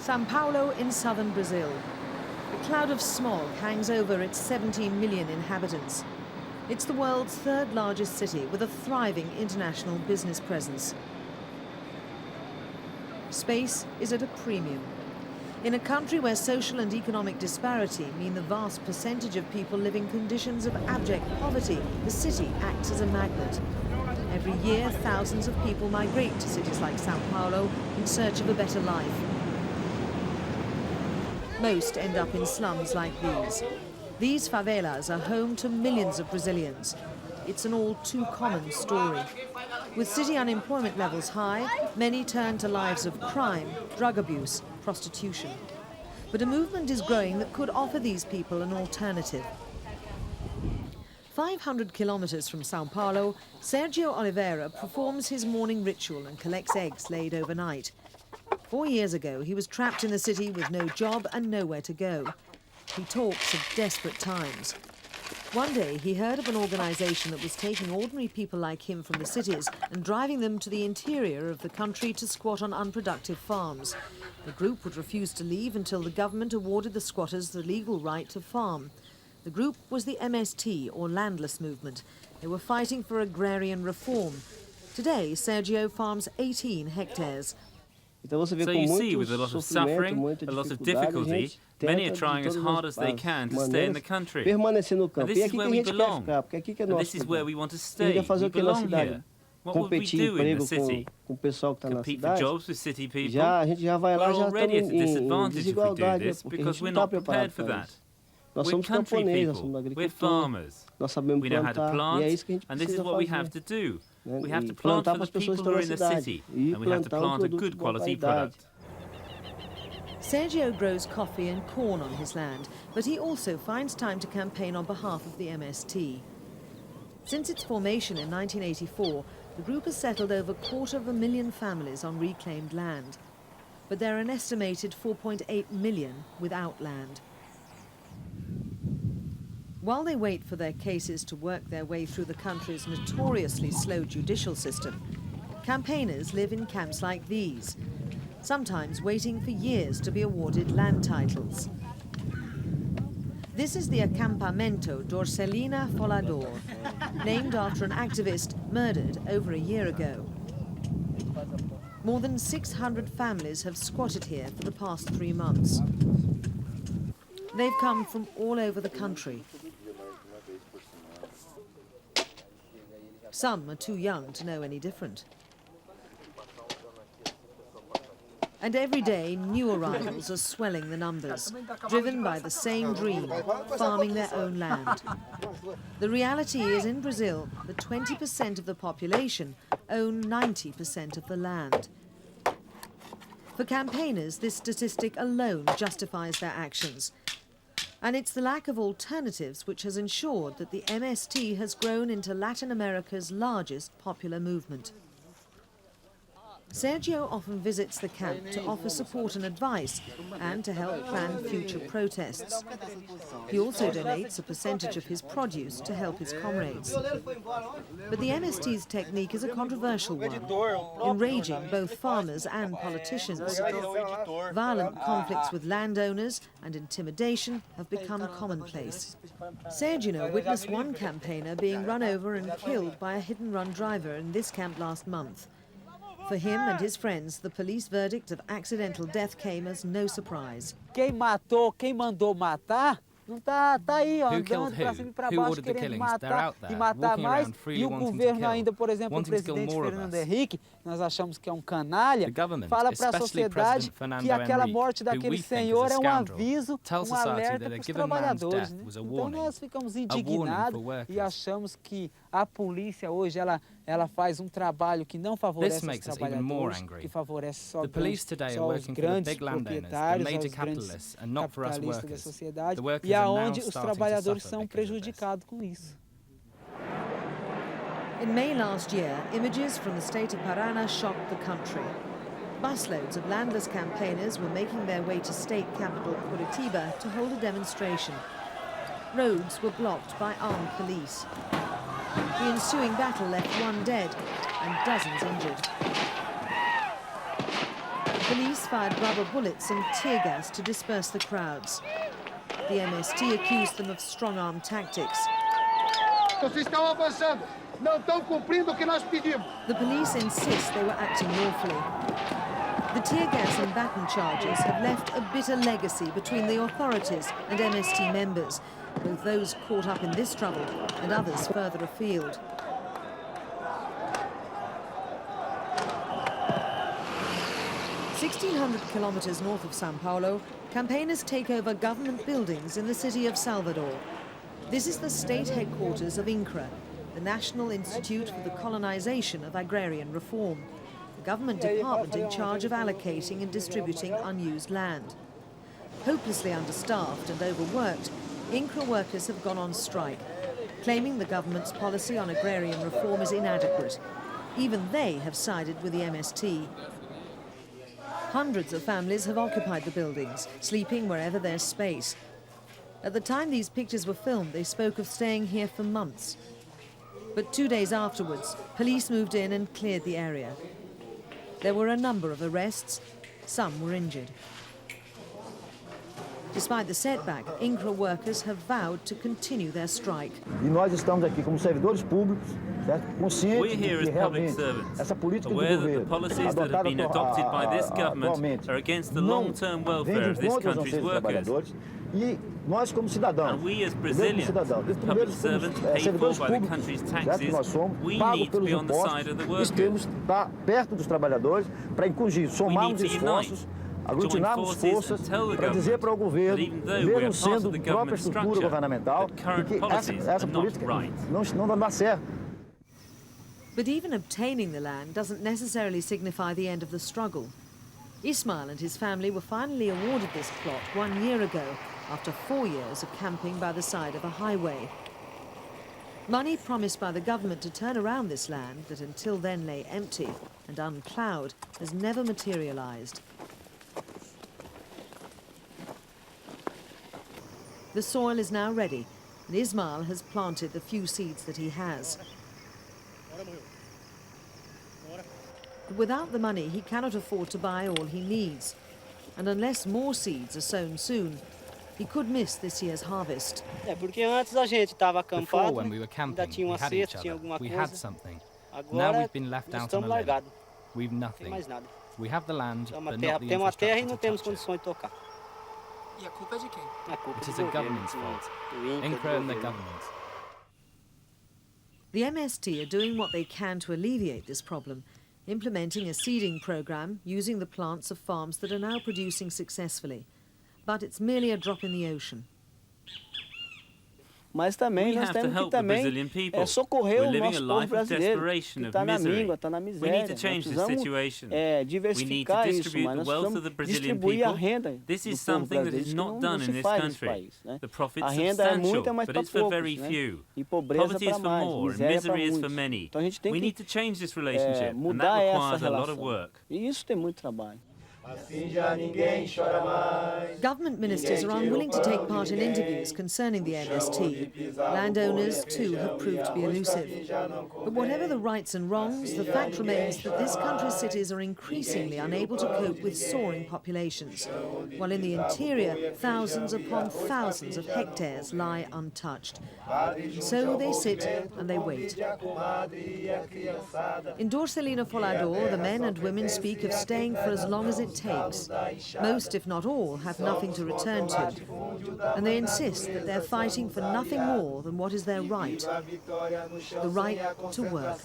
São Paulo in southern Brazil. A cloud of smog hangs over its 17 million inhabitants. It's the world's third largest city with a thriving international business presence. Space is at a premium. In a country where social and economic disparity mean the vast percentage of people live in conditions of abject poverty, the city acts as a magnet. Every year, thousands of people migrate to cities like São Paulo in search of a better life. Most end up in slums like these. These favelas are home to millions of Brazilians. It's an all too common story. With city unemployment levels high, many turn to lives of crime, drug abuse, prostitution. But a movement is growing that could offer these people an alternative. 500 kilometers from São Paulo, Sergio Oliveira performs his morning ritual and collects eggs laid overnight. 4 years ago, he was trapped in the city with no job and nowhere to go. He talks of desperate times. One day, he heard of an organization that was taking ordinary people like him from the cities and driving them to the interior of the country to squat on unproductive farms. The group would refuse to leave until the government awarded the squatters the legal right to farm. The group was the MST, or Landless Movement. They were fighting for agrarian reform. Today, Sergio farms 18 hectares. So you see, with a lot of suffering, a lot of difficulty, many are trying as hard as they can to stay in the country. And this is where we belong. And this is where we want to stay. We belong here. What would we do in the city? Compete for jobs with city people? We're already at a disadvantage if we do this because we're not prepared for that. We're country people. We're farmers. We know how to plant, and this is what we have to do. We have to plant for the people who are in the city, and we have to plant a good quality product. Sergio grows coffee and corn on his land, but he also finds time to campaign on behalf of the MST. Since its formation in 1984, the group has settled over 250,000 families on reclaimed land. But there are an estimated 4.8 million without land. While they wait for their cases to work their way through the country's notoriously slow judicial system, campaigners live in camps like these, sometimes waiting for years to be awarded land titles. This is the Acampamento Dorcelina Folador, named after an activist murdered over a year ago. More than 600 families have squatted here for the past 3 months. They've come from all over the country. Some are too young to know any different. And every day, new arrivals are swelling the numbers, driven by the same dream, farming their own land. The reality is, in Brazil, that 20% of the population own 90% of the land. For campaigners, this statistic alone justifies their actions. And it's the lack of alternatives which has ensured that the MST has grown into Latin America's largest popular movement. Sergio often visits the camp to offer support and advice and to help plan future protests. He also donates a percentage of his produce to help his comrades. But the MST's technique is a controversial one, enraging both farmers and politicians. Violent conflicts with landowners and intimidation have become commonplace. Sergio witnessed one campaigner being run over and killed by a hit-and-run driver in this camp last month. For him and his friends, the police verdict of accidental death came as no surprise. Quem matou, quem mandou matar, não tá aí, ó, andando pra cima e pra baixo, querendo matar e matar mais. E o governo ainda, por exemplo, o presidente Fernando Henrique, nós achamos que é um canalha, fala para a sociedade que aquela morte daquele senhor é um aviso, um alerta para os trabalhadores. Né? Então nós ficamos indignados e achamos que a polícia hoje ela faz um trabalho que não favorece os trabalhadores, que favorece só os grandes proprietários, os grandes capitalistas da sociedade, e aonde os trabalhadores são prejudicados com isso. In May last year, images from the state of Paraná shocked the country. Busloads of landless campaigners were making their way to state capital Curitiba to hold a demonstration. Roads were blocked by armed police. The ensuing battle left 1 dead and dozens injured. Police fired rubber bullets and tear gas to disperse the crowds. The MST accused them of strong-arm tactics. Vocês estão avançando. Não estão cumprindo o que nós pedimos. The police insist they were acting lawfully. The tear gas and baton charges have left a bitter legacy between the authorities and MST members, both those caught up in this trouble and others further afield. "1,600 kilometers north of Sao Paulo, campaigners take over government buildings in the city of Salvador. This is the state headquarters of INCRA, the National Institute for the Colonization of Agrarian Reform, the government department in charge of allocating and distributing unused land. Hopelessly understaffed and overworked, INCRA workers have gone on strike, claiming the government's policy on agrarian reform is inadequate. Even they have sided with the MST. Hundreds of families have occupied the buildings, sleeping wherever there's space. At the time these pictures were filmed, they spoke of staying here for months. But 2 days afterwards, police moved in and cleared the area. There were a number of arrests, some were injured. Despite the setback, INCRA workers have vowed to continue their strike. E nós estamos aqui como servidores públicos, conscientes We're here as public servants, aware that the policies that have been adopted by this government are against the long-term welfare of this country's workers. E nós como cidadãos, and we as Brazilians, public servants paid for by the country's taxes, we need to be on the side of the workers. Temos que estar perto dos trabalhadores para incluir, somarmos esforços, aglutinarmos forças para dizer para o governo, mesmo sendo a própria estrutura governamental, que essa política não dá certo. But even obtaining the land doesn't necessarily signify the end of the struggle. Ismail and his family were finally awarded this plot 1 year ago, after 4 years of camping by the side of a highway. Money promised by the government to turn around this land that until then lay empty and unploughed has never materialized. The soil is now ready, and Ismail has planted the few seeds that he has. But without the money, he cannot afford to buy all he needs. And unless more seeds are sown soon, he could miss this year's harvest. Before, when we were camping, we had each other, we had something. Now we've been left out on a limb. We've nothing. We have the land, but not the infrastructure to touch it. It is the government's fault. INCRA and the government. The MST are doing what they can to alleviate this problem, implementing a seeding program using the plants of farms that are now producing successfully. But it's merely a drop in the ocean. Mas também nós temos que também socorrer o nosso povo brasileiro que está na míngua, está na miséria. Nós precisamos diversificar isso, mas nós precisamos distribuir a renda do povo brasileiro. Isso não se faz nesse país, né? A renda é muita, mas para poucos, né? E pobreza para mais, miséria para muitos. Então a gente tem que mudar essa relação. E isso tem muito trabalho. Government ministers are unwilling to take part in interviews concerning the MST. Landowners, too, have proved to be elusive. But whatever the rights and wrongs, the fact remains that this country's cities are increasingly unable to cope with soaring populations, while in the interior, thousands upon thousands of hectares lie untouched. So they sit and they wait. In Dorcelina Follador, the men and women speak of staying for as long as it takes. Most, if not all, have nothing to return to. And they insist that they're fighting for nothing more than what is their right, the right to work.